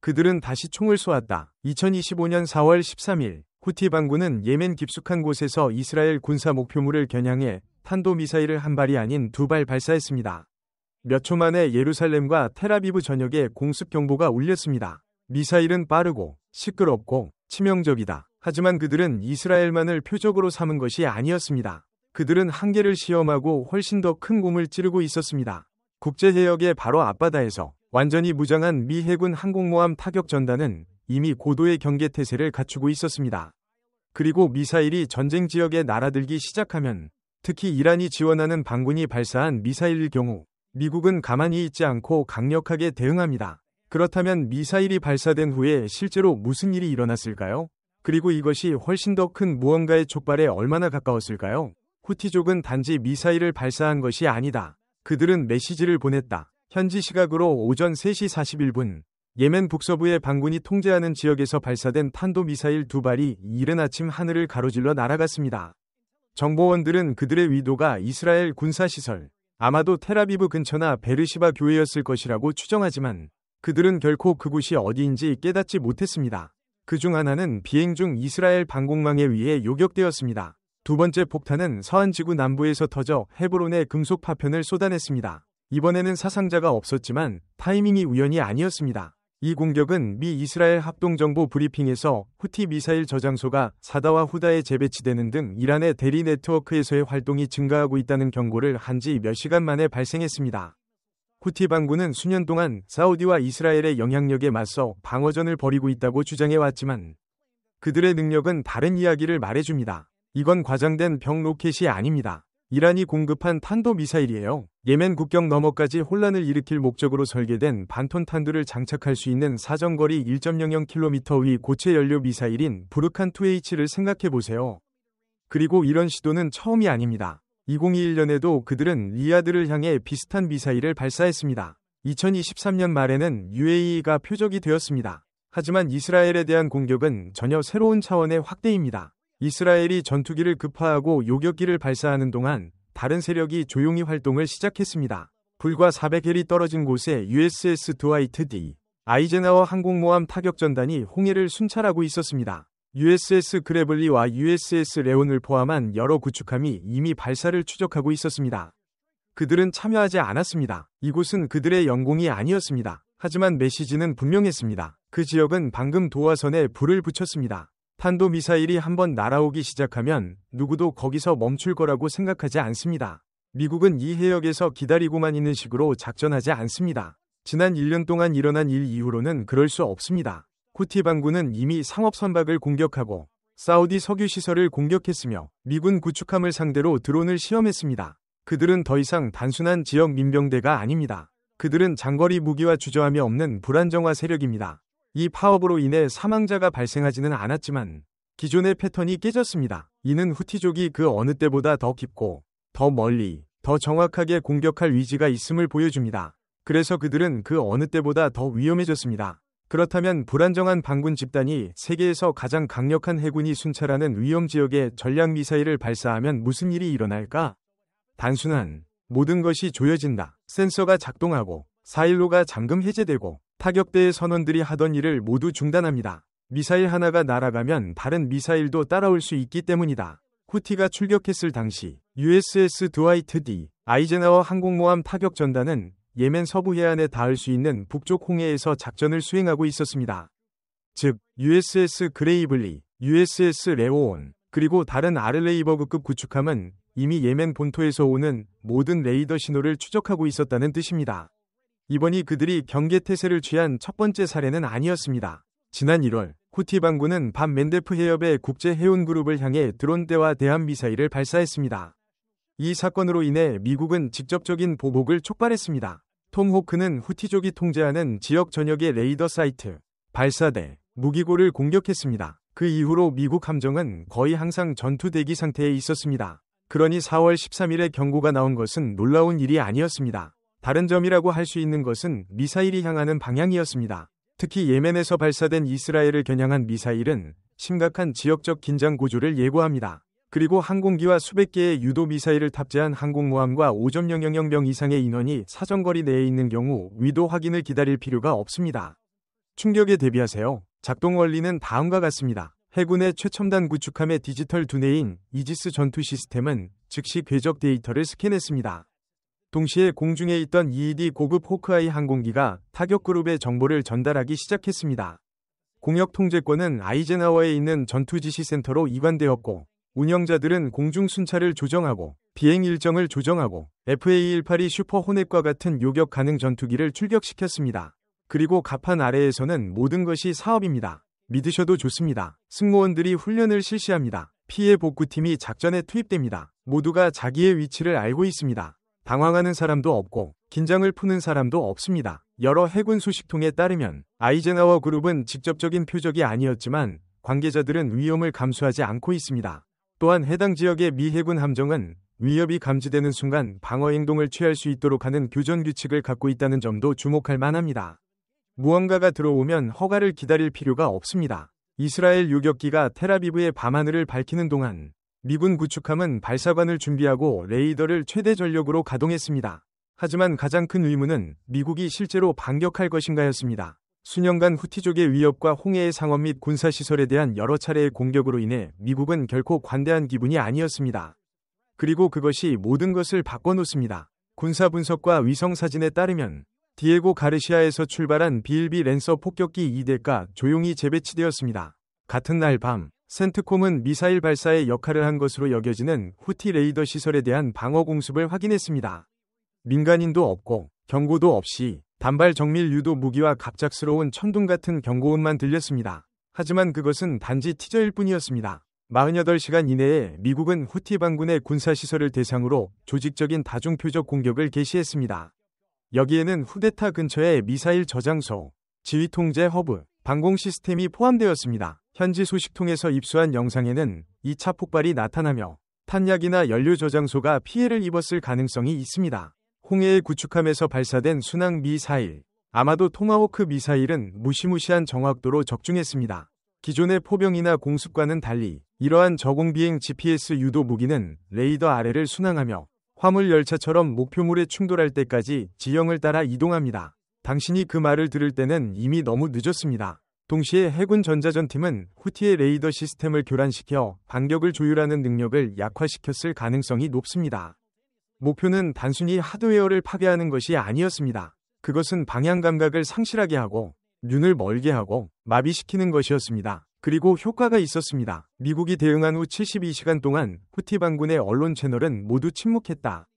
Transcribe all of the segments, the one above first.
그들은 다시 총을 쏘았다. 2025년 4월 13일 후티 반군은 예멘 깊숙한 곳에서 이스라엘 군사 목표물을 겨냥해 탄도미사일을 한 발이 아닌 두 발 발사했습니다. 몇 초 만에 예루살렘과 텔아비브 전역에 공습 경보가 울렸습니다. 미사일은 빠르고 시끄럽고 치명적이다. 하지만 그들은 이스라엘만을 표적으로 삼은 것이 아니었습니다. 그들은 한계를 시험하고 훨씬 더 큰 공을 찌르고 있었습니다. 국제해역의 바로 앞바다에서 완전히 무장한 미 해군 항공모함 타격 전단은 이미 고도의 경계태세를 갖추고 있었습니다. 그리고 미사일이 전쟁 지역에 날아들기 시작하면, 특히 이란이 지원하는 반군이 발사한 미사일일 경우 미국은 가만히 있지 않고 강력하게 대응합니다. 그렇다면 미사일이 발사된 후에 실제로 무슨 일이 일어났을까요? 그리고 이것이 훨씬 더 큰 무언가의 촉발에 얼마나 가까웠을까요? 후티족은 단지 미사일을 발사한 것이 아니다. 그들은 메시지를 보냈다. 현지 시각으로 오전 3시 41분, 예멘 북서부의 반군이 통제하는 지역에서 발사된 탄도미사일 두 발이 이른 아침 하늘을 가로질러 날아갔습니다. 정보원들은 그들의 위도가 이스라엘 군사시설, 아마도 텔아비브 근처나 베르시바 교회였을 것이라고 추정하지만 그들은 결코 그곳이 어디인지 깨닫지 못했습니다. 그중 하나는 비행 중 이스라엘 방공망에 의해 요격되었습니다. 두 번째 폭탄은 서한 지구 남부에서 터져 헤브론의 금속 파편을 쏟아냈습니다. 이번에는 사상자가 없었지만 타이밍이 우연이 아니었습니다. 이 공격은 미 이스라엘 합동정보 브리핑에서 후티 미사일 저장소가 사다와 후다에 재배치되는 등 이란의 대리 네트워크에서의 활동이 증가하고 있다는 경고를 한 지 몇 시간 만에 발생했습니다. 후티 반군은 수년 동안 사우디와 이스라엘의 영향력에 맞서 방어전을 벌이고 있다고 주장해왔지만 그들의 능력은 다른 이야기를 말해줍니다. 이건 과장된 벽 로켓이 아닙니다. 이란이 공급한 탄도미사일이에요. 예멘 국경 너머까지 혼란을 일으킬 목적으로 설계된 반톤 탄두를 장착할 수 있는 사정거리 1.00km의 고체 연료 미사일인 부르칸2H를 생각해보세요. 그리고 이런 시도는 처음이 아닙니다. 2021년에도 그들은 리야드를 향해 비슷한 미사일을 발사했습니다. 2023년 말에는 UAE가 표적이 되었습니다. 하지만 이스라엘에 대한 공격은 전혀 새로운 차원의 확대입니다. 이스라엘이 전투기를 급파하고 요격기를 발사하는 동안 다른 세력이 조용히 활동을 시작했습니다. 불과 400헬이 떨어진 곳에 USS 드와이트 D. 아이젠하워 항공모함 타격전단이 홍해를 순찰하고 있었습니다. USS 그래블리와 USS 레온을 포함한 여러 구축함이 이미 발사를 추적하고 있었습니다. 그들은 참여하지 않았습니다. 이곳은 그들의 영공이 아니었습니다. 하지만 메시지는 분명했습니다. 그 지역은 방금 도화선에 불을 붙였습니다. 탄도미사일이 한번 날아오기 시작하면 누구도 거기서 멈출 거라고 생각하지 않습니다. 미국은 이 해역에서 기다리고만 있는 식으로 작전하지 않습니다. 지난 1년 동안 일어난 일 이후로는 그럴 수 없습니다. 후티 반군은 이미 상업선박을 공격하고 사우디 석유시설을 공격했으며 미군 구축함을 상대로 드론을 시험했습니다. 그들은 더 이상 단순한 지역 민병대가 아닙니다. 그들은 장거리 무기와 주저함이 없는 불안정화 세력입니다. 이 파업으로 인해 사망자가 발생하지는 않았지만 기존의 패턴이 깨졌습니다. 이는 후티족이 그 어느 때보다 더 깊고 더 멀리 더 정확하게 공격할 위지가 있음을 보여줍니다. 그래서 그들은 그 어느 때보다 더 위험해졌습니다. 그렇다면 불안정한 반군 집단이 세계에서 가장 강력한 해군이 순찰하는 위험 지역에 전략미사일을 발사하면 무슨 일이 일어날까? 단순한 모든 것이 조여진다. 센서가 작동하고 4일로가 잠금 해제되고 타격대의 선원들이 하던 일을 모두 중단합니다. 미사일 하나가 날아가면 다른 미사일도 따라올 수 있기 때문이다. 후티가 출격했을 당시 USS 드와이트 D. 아이젠하워 항공모함 타격전단은 예멘 서부 해안에 닿을 수 있는 북쪽 홍해에서 작전을 수행하고 있었습니다. 즉 USS 그레이블리, USS 레오온, 그리고 다른 아를레이버그급 구축함은 이미 예멘 본토에서 오는 모든 레이더 신호를 추적하고 있었다는 뜻입니다. 이번이 그들이 경계태세를 취한 첫 번째 사례는 아니었습니다. 지난 1월 후티 반군은 밤 맨데프 해협의 국제해운그룹을 향해 드론대와 대함미사일을 발사했습니다. 이 사건으로 인해 미국은 직접적인 보복을 촉발했습니다. 톰 호크는 후티족이 통제하는 지역 전역의 레이더 사이트, 발사대, 무기고를 공격했습니다. 그 이후로 미국 함정은 거의 항상 전투 대기 상태에 있었습니다. 그러니 4월 13일에 경고가 나온 것은 놀라운 일이 아니었습니다. 다른 점이라고 할 수 있는 것은 미사일이 향하는 방향이었습니다. 특히 예멘에서 발사된 이스라엘을 겨냥한 미사일은 심각한 지역적 긴장 고조를 예고합니다. 그리고 항공기와 수백 개의 유도 미사일을 탑재한 항공모함과 5.000명 이상의 인원이 사정거리 내에 있는 경우 위도 확인을 기다릴 필요가 없습니다. 충격에 대비하세요. 작동 원리는 다음과 같습니다. 해군의 최첨단 구축함의 디지털 두뇌인 이지스 전투 시스템은 즉시 궤적 데이터를 스캔했습니다. 동시에 공중에 있던 EED 고급 호크아이 항공기가 타격 그룹의 정보를 전달하기 시작했습니다. 공역 통제권은 아이젠하워에 있는 전투지시센터로 이관되었고, 운영자들은 공중 순찰을 조정하고 비행 일정을 조정하고 FA-182 슈퍼 호넷과 같은 요격 가능 전투기를 출격시켰습니다. 그리고 갑판 아래에서는 모든 것이 사업입니다. 믿으셔도 좋습니다. 승무원들이 훈련을 실시합니다. 피해 복구팀이 작전에 투입됩니다. 모두가 자기의 위치를 알고 있습니다. 당황하는 사람도 없고 긴장을 푸는 사람도 없습니다. 여러 해군 소식통에 따르면 아이젠하워 그룹은 직접적인 표적이 아니었지만 관계자들은 위험을 감수하지 않고 있습니다. 또한 해당 지역의 미 해군 함정은 위협이 감지되는 순간 방어 행동을 취할 수 있도록 하는 교전 규칙을 갖고 있다는 점도 주목할 만합니다. 무언가가 들어오면 허가를 기다릴 필요가 없습니다. 이스라엘 요격기가 텔아비브의 밤하늘을 밝히는 동안 미군 구축함은 발사관을 준비하고 레이더를 최대 전력으로 가동했습니다. 하지만 가장 큰 의문은 미국이 실제로 반격할 것인가였습니다. 수년간 후티족의 위협과 홍해의 상원 및 군사시설에 대한 여러 차례의 공격으로 인해 미국은 결코 관대한 기분이 아니었습니다. 그리고 그것이 모든 것을 바꿔놓습니다. 군사 분석과 위성 사진에 따르면 디에고 가르시아에서 출발한 B-1B 랜서 폭격기 2대가 조용히 재배치되었습니다. 같은 날 밤, 센트콤은 미사일 발사의 역할을 한 것으로 여겨지는 후티 레이더 시설에 대한 방어 공습을 확인했습니다. 민간인도 없고 경고도 없이 단발 정밀 유도 무기와 갑작스러운 천둥 같은 경고음만 들렸습니다. 하지만 그것은 단지 티저일 뿐이었습니다. 48시간 이내에 미국은 후티 반군의 군사시설을 대상으로 조직적인 다중표적 공격을 개시했습니다. 여기에는 후데타 근처의 미사일 저장소, 지휘통제 허브, 방공 시스템이 포함되었습니다. 현지 소식통에서 입수한 영상에는 2차 폭발이 나타나며 탄약이나 연료 저장소가 피해를 입었을 가능성이 있습니다. 홍해의 구축함에서 발사된 순항 미사일, 아마도 토마호크 미사일은 무시무시한 정확도로 적중했습니다. 기존의 포병이나 공습과는 달리 이러한 저공비행 GPS 유도 무기는 레이더 아래를 순항하며 화물 열차처럼 목표물에 충돌할 때까지 지형을 따라 이동합니다. 당신이 그 말을 들을 때는 이미 너무 늦었습니다. 동시에 해군 전자전팀은 후티의 레이더 시스템을 교란시켜 반격을 조율하는 능력을 약화시켰을 가능성이 높습니다. 목표는 단순히 하드웨어를 파괴하는 것이 아니었습니다. 그것은 방향 감각을 상실하게 하고 눈을 멀게 하고 마비시키는 것이었습니다. 그리고 효과가 있었습니다. 미국이 대응한 후 72시간 동안 후티 반군의 언론 채널은 모두 침묵했다.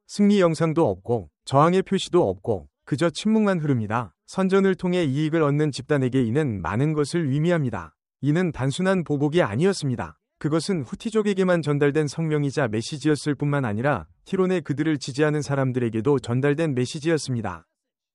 승리 영상도 없고 저항의 표시도 없고 그저 침묵만 흐릅니다. 선전을 통해 이익을 얻는 집단에게 이는 많은 것을 의미합니다. 이는 단순한 보복이 아니었습니다. 그것은 후티족에게만 전달된 성명이자 메시지였을 뿐만 아니라 티론의 그들을 지지하는 사람들에게도 전달된 메시지였습니다.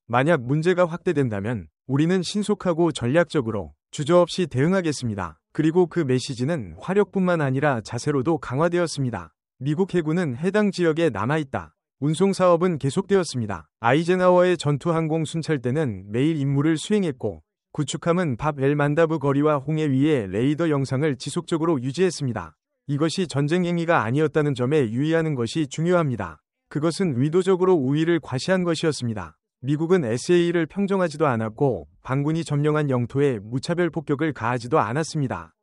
만약 문제가 확대된다면 우리는 신속하고 전략적으로 주저없이 대응하겠습니다. 그리고 그 메시지는 화력뿐만 아니라 자세로도 강화되었습니다. 미국 해군은 해당 지역에 남아있다. 운송 사업은 계속되었습니다. 아이젠하워의 전투 항공 순찰대는 매일 임무를 수행했고 구축함은 밥 엘 만다브 거리와 홍해 위에 레이더 영상을 지속적으로 유지했습니다. 이것이 전쟁 행위가 아니었다는 점에 유의하는 것이 중요합니다. 그것은 의도적으로 우위를 과시한 것이었습니다. 미국은 SA를 평정하지도 않았고 반군이 점령한 영토에 무차별 폭격을 가하지도 않았습니다.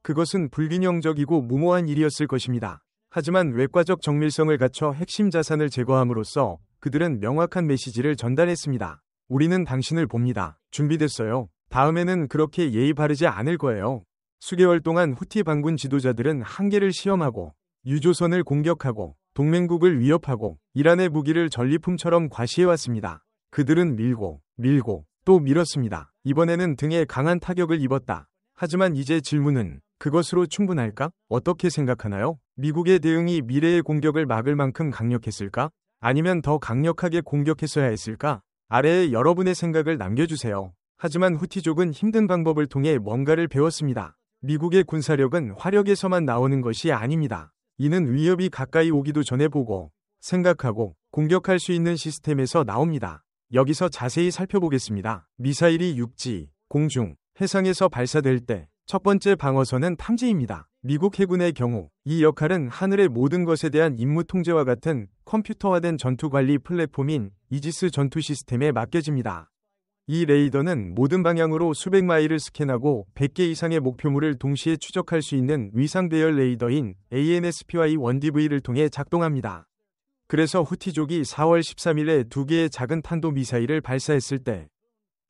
그것은 불균형적이고 무모한 일이었을 것입니다. 하지만 외과적 정밀성을 갖춰 핵심 자산을 제거함으로써 그들은 명확한 메시지를 전달했습니다. 우리는 당신을 봅니다. 준비됐어요. 다음에는 그렇게 예의 바르지 않을 거예요. 수개월 동안 후티 반군 지도자들은 한계를 시험하고 유조선을 공격하고 동맹국을 위협하고 이란의 무기를 전리품처럼 과시해왔습니다. 그들은 밀고 또 밀었습니다. 이번에는 등에 강한 타격을 입었다. 하지만 이제 질문은 그것으로 충분할까? 어떻게 생각하나요? 미국의 대응이 미래의 공격을 막을 만큼 강력했을까? 아니면 더 강력하게 공격했어야 했을까? 아래에 여러분의 생각을 남겨주세요. 하지만 후티족은 힘든 방법을 통해 뭔가를 배웠습니다. 미국의 군사력은 화력에서만 나오는 것이 아닙니다. 이는 위협이 가까이 오기도 전에 보고 생각하고 공격할 수 있는 시스템에서 나옵니다. 여기서 자세히 살펴보겠습니다. 미사일이 육지, 공중, 해상에서 발사될 때 첫 번째 방어선은 탐지입니다. 미국 해군의 경우 이 역할은 하늘의 모든 것에 대한 임무 통제와 같은 컴퓨터화된 전투 관리 플랫폼인 이지스 전투 시스템에 맡겨집니다. 이 레이더는 모든 방향으로 수백 마일을 스캔하고 100개 이상의 목표물을 동시에 추적할 수 있는 위상 대열 레이더인 ANSPY-1DV를 통해 작동합니다. 그래서 후티족이 4월 13일에 2개의 작은 탄도미사일을 발사했을 때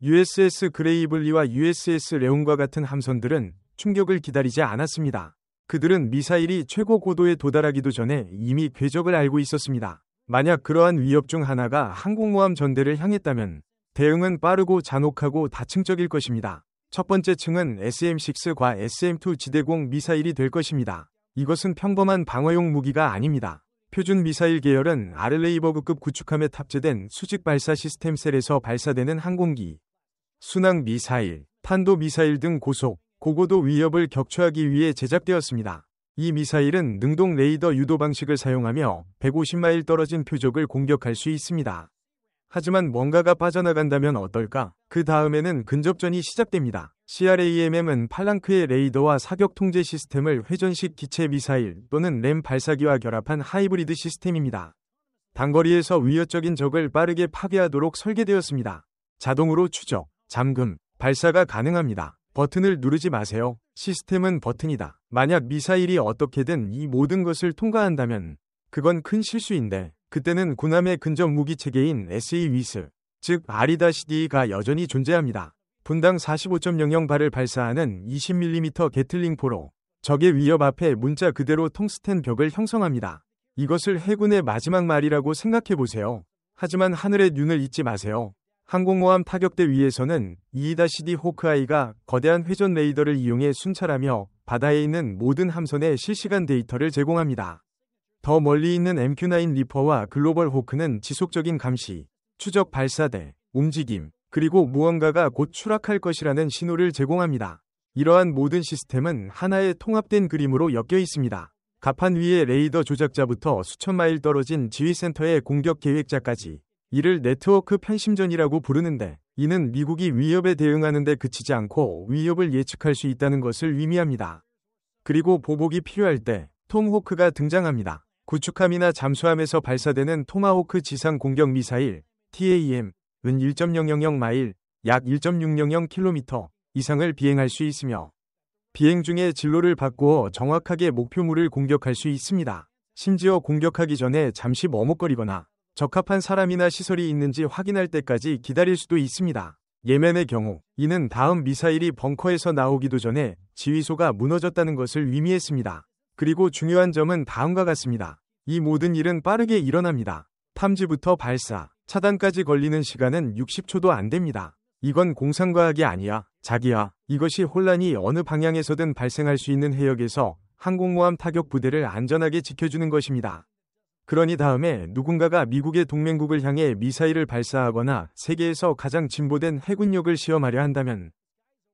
USS 그레이블리와 USS 레온과 같은 함선들은 충격을 기다리지 않았습니다. 그들은 미사일이 최고 고도에 도달하기도 전에 이미 궤적을 알고 있었습니다. 만약 그러한 위협 중 하나가 항공모함 전대를 향했다면 대응은 빠르고 잔혹하고 다층적일 것입니다. 첫 번째 층은 SM-6과 SM-2 지대공 미사일이 될 것입니다. 이것은 평범한 방어용 무기가 아닙니다. 표준 미사일 계열은 아를레이버그급 구축함에 탑재된 수직 발사 시스템 셀에서 발사되는 항공기, 순항 미사일, 탄도 미사일 등 고속, 고고도 위협을 격추하기 위해 제작되었습니다. 이 미사일은 능동 레이더 유도 방식을 사용하며 150마일 떨어진 표적을 공격할 수 있습니다. 하지만 뭔가가 빠져나간다면 어떨까? 그 다음에는 근접전이 시작됩니다. CRAMM은 팔랑크의 레이더와 사격 통제 시스템을 회전식 기체 미사일 또는 램 발사기와 결합한 하이브리드 시스템입니다. 단거리에서 위협적인 적을 빠르게 파괴하도록 설계되었습니다. 자동으로 추적, 잠금, 발사가 가능합니다. 버튼을 누르지 마세요. 시스템은 버튼이다. 만약 미사일이 어떻게든 이 모든 것을 통과한다면 그건 큰 실수인데 그때는 군함의 근접 무기 체계인 SE-위스, 즉 R-D가 여전히 존재합니다. 분당 45.00발을 발사하는 20mm 게틀링포로 적의 위협 앞에 문자 그대로 통스텐 벽을 형성합니다. 이것을 해군의 마지막 말이라고 생각해보세요. 하지만 하늘의 눈을 잊지 마세요. 항공모함 타격대 위에서는 E-D 호크아이가 거대한 회전 레이더를 이용해 순찰하며 바다에 있는 모든 함선의 실시간 데이터를 제공합니다. 더 멀리 있는 MQ-9 리퍼와 글로벌 호크는 지속적인 감시, 추적 발사대, 움직임, 그리고 무언가가 곧 추락할 것이라는 신호를 제공합니다. 이러한 모든 시스템은 하나의 통합된 그림으로 엮여 있습니다. 갑판 위의 레이더 조작자부터 수천 마일 떨어진 지휘센터의 공격 계획자까지 이를 네트워크 편심전이라고 부르는데 이는 미국이 위협에 대응하는 데 그치지 않고 위협을 예측할 수 있다는 것을 의미합니다. 그리고 보복이 필요할 때 톰호크가 등장합니다. 구축함이나 잠수함에서 발사되는 토마호크 지상 공격 미사일 TAM은 1.000마일, 약 1.600km 이상을 비행할 수 있으며 비행 중에 진로를 바꾸어 정확하게 목표물을 공격할 수 있습니다. 심지어 공격하기 전에 잠시 머뭇거리거나 적합한 사람이나 시설이 있는지 확인할 때까지 기다릴 수도 있습니다. 예멘의 경우 이는 다음 미사일이 벙커에서 나오기도 전에 지휘소가 무너졌다는 것을 의미했습니다. 그리고 중요한 점은 다음과 같습니다. 이 모든 일은 빠르게 일어납니다. 탐지부터 발사, 차단까지 걸리는 시간은 60초도 안 됩니다. 이건 공상과학이 아니야, 자기야. 이것이 혼란이 어느 방향에서든 발생할 수 있는 해역에서 항공모함 타격 부대를 안전하게 지켜주는 것입니다. 그러니 다음에 누군가가 미국의 동맹국을 향해 미사일을 발사하거나 세계에서 가장 진보된 해군력을 시험하려 한다면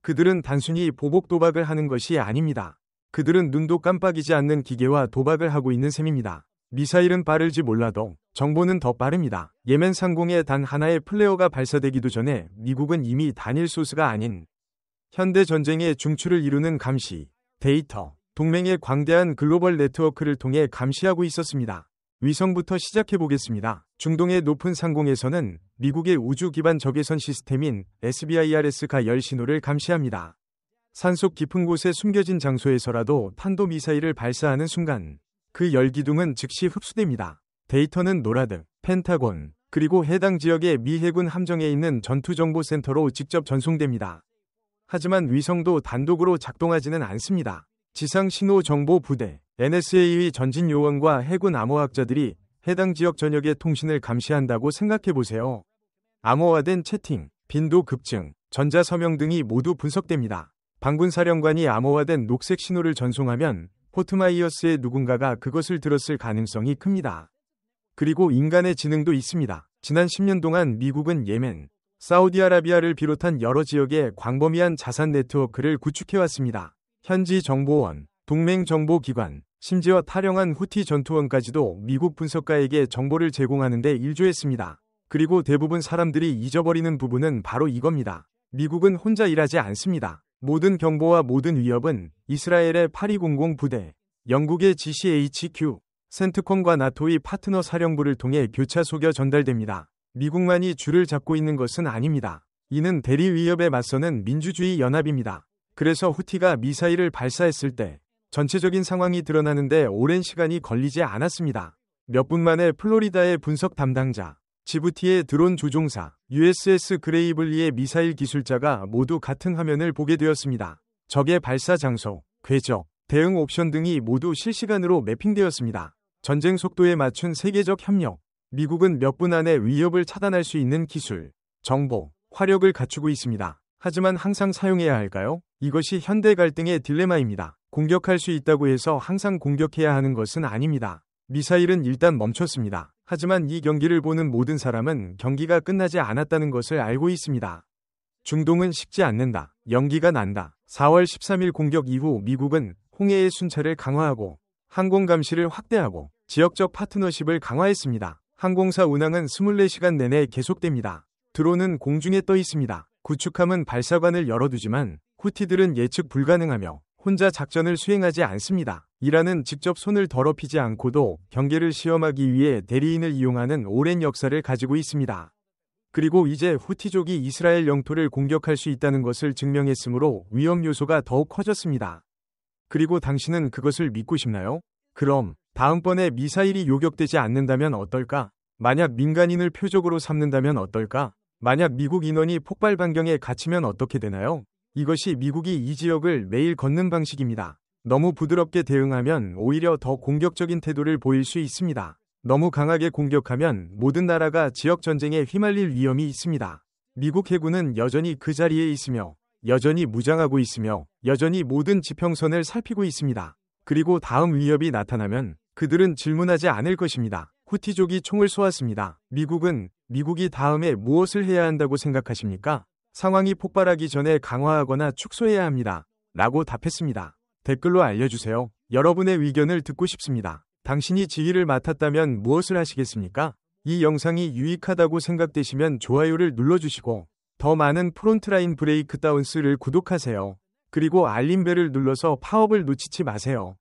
그들은 단순히 보복 도박을 하는 것이 아닙니다. 그들은 눈도 깜빡이지 않는 기계와 도박을 하고 있는 셈입니다. 미사일은 빠를지 몰라도 정보는 더 빠릅니다. 예멘 상공에 단 하나의 플레어가 발사되기도 전에 미국은 이미 단일 소스가 아닌 현대 전쟁의 중추를 이루는 감시, 데이터, 동맹의 광대한 글로벌 네트워크를 통해 감시하고 있었습니다. 위성부터 시작해보겠습니다. 중동의 높은 상공에서는 미국의 우주 기반 적외선 시스템인 SBIRS가 열 신호를 감시합니다. 산속 깊은 곳에 숨겨진 장소에서라도 탄도미사일을 발사하는 순간 그 열기둥은 즉시 흡수됩니다. 데이터는 노라드, 펜타곤, 그리고 해당 지역의 미 해군 함정에 있는 전투정보센터로 직접 전송됩니다. 하지만 위성도 단독으로 작동하지는 않습니다. 지상신호정보부대, NSA의 전진 요원과 해군 암호학자들이 해당 지역 전역의 통신을 감시한다고 생각해보세요. 암호화된 채팅, 빈도 급증, 전자서명 등이 모두 분석됩니다. 방군사령관이 암호화된 녹색 신호를 전송하면 포트마이어스의 누군가가 그것을 들었을 가능성이 큽니다. 그리고 인간의 지능도 있습니다. 지난 10년 동안 미국은 예멘, 사우디아라비아를 비롯한 여러 지역에 광범위한 자산 네트워크를 구축해왔습니다. 현지 정보원, 동맹 정보기관, 심지어 탈영한 후티 전투원까지도 미국 분석가에게 정보를 제공하는 데 일조했습니다. 그리고 대부분 사람들이 잊어버리는 부분은 바로 이겁니다. 미국은 혼자 일하지 않습니다. 모든 경보와 모든 위협은 이스라엘의 8200 부대, 영국의 GCHQ, 센트콤과 나토의 파트너 사령부를 통해 교차 속여 전달됩니다. 미국만이 줄을 잡고 있는 것은 아닙니다. 이는 대리 위협에 맞서는 민주주의 연합입니다. 그래서 후티가 미사일을 발사했을 때 전체적인 상황이 드러나는데 오랜 시간이 걸리지 않았습니다. 몇 분 만에 플로리다의 분석 담당자, 지부티의 드론 조종사, USS 그레이블리의 미사일 기술자가 모두 같은 화면을 보게 되었습니다. 적의 발사 장소, 궤적, 대응 옵션 등이 모두 실시간으로 매핑되었습니다. 전쟁 속도에 맞춘 세계적 협력, 미국은 몇 분 안에 위협을 차단할 수 있는 기술, 정보, 화력을 갖추고 있습니다. 하지만 항상 사용해야 할까요? 이것이 현대 갈등의 딜레마입니다. 공격할 수 있다고 해서 항상 공격해야 하는 것은 아닙니다. 미사일은 일단 멈췄습니다. 하지만 이 경기를 보는 모든 사람은 경기가 끝나지 않았다는 것을 알고 있습니다. 중동은 식지 않는다. 연기가 난다. 4월 13일 공격 이후 미국은 홍해의 순찰을 강화하고 항공 감시를 확대하고 지역적 파트너십을 강화했습니다. 항공사 운항은 24시간 내내 계속됩니다. 드론은 공중에 떠 있습니다. 구축함은 발사관을 열어두지만 후티들은 예측 불가능하며 혼자 작전을 수행하지 않습니다. 이란은 직접 손을 더럽히지 않고도 경계를 시험하기 위해 대리인을 이용하는 오랜 역사를 가지고 있습니다. 그리고 이제 후티족이 이스라엘 영토를 공격할 수 있다는 것을 증명했으므로 위험 요소가 더욱 커졌습니다. 그리고 당신은 그것을 믿고 싶나요? 그럼 다음번에 미사일이 요격되지 않는다면 어떨까? 만약 민간인을 표적으로 삼는다면 어떨까? 만약 미국 인원이 폭발 반경에 갇히면 어떻게 되나요? 이것이 미국이 이 지역을 매일 걷는 방식입니다. 너무 부드럽게 대응하면 오히려 더 공격적인 태도를 보일 수 있습니다. 너무 강하게 공격하면 모든 나라가 지역 전쟁에 휘말릴 위험이 있습니다. 미국 해군은 여전히 그 자리에 있으며 여전히 무장하고 있으며 여전히 모든 지평선을 살피고 있습니다. 그리고 다음 위협이 나타나면 그들은 질문하지 않을 것입니다. 후티족이 총을 쏘았습니다. 미국이 다음에 무엇을 해야 한다고 생각하십니까? 상황이 폭발하기 전에 강화하거나 축소해야 합니다. 라고 답했습니다. 댓글로 알려주세요. 여러분의 의견을 듣고 싶습니다. 당신이 지휘를 맡았다면 무엇을 하시겠습니까? 이 영상이 유익하다고 생각되시면 좋아요를 눌러주시고 더 많은 프론트라인 브레이크다운스를 구독하세요. 그리고 알림벨을 눌러서 파업을 놓치지 마세요.